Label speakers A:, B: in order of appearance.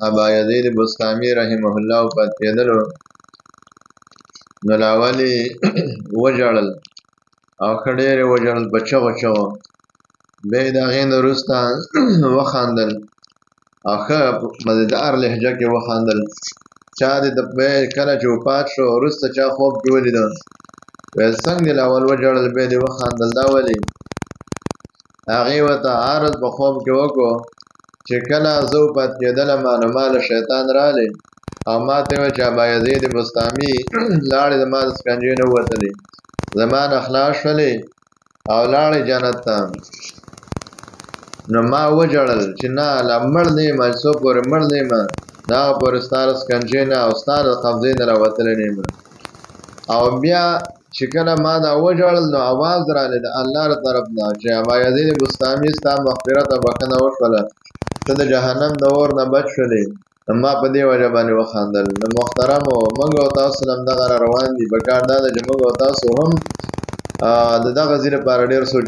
A: ابا یزید بسطامی رحمه الله وفات کېدلو نو لاول یې وژړل او ښه ډېر یې وژړل په چغو چغو. بیا یې د هغې نه وروسته وخندل او ښه په مزېدار لهجه کې وخندل. چا دې کله چې وفات شو وروسته چا خوب کې ولیده ویل څنګه دې لاول وژړل بیا دې وخندل دا ولې؟ هغې ورته عرض په خوب کې وکړو چې کله زه وفات کېدلم نو ما له شیطان راغلی او ما ته یې وویل چې ابا یزید بسطامي لاړې زما د سکنجې نه ووتلې زما نه خلاص شولې او لاړې جنت ته. نو ما وژړل چې نه لا مړ نه یم چې څو پورې مړ نه یم د هغه پورې ستا د سکنجې نه او ستا د قبضې نه راوتلی نه یم. او بیا چې کله ما دا وژړل نو اواز راغلی د الله له طرف نه چې ابا یزید بسطامي ستا مغفرت او بښنه وشوله ته د جهنم د اور نه بچ شولې. نو ما په دې وجه باندې وخندل. نو محترمو موږ او تاسو هم دغه را روان دي. پکار دا ده چې موږ او تاسو هم د دغه ځای لپاره ډېر سوچ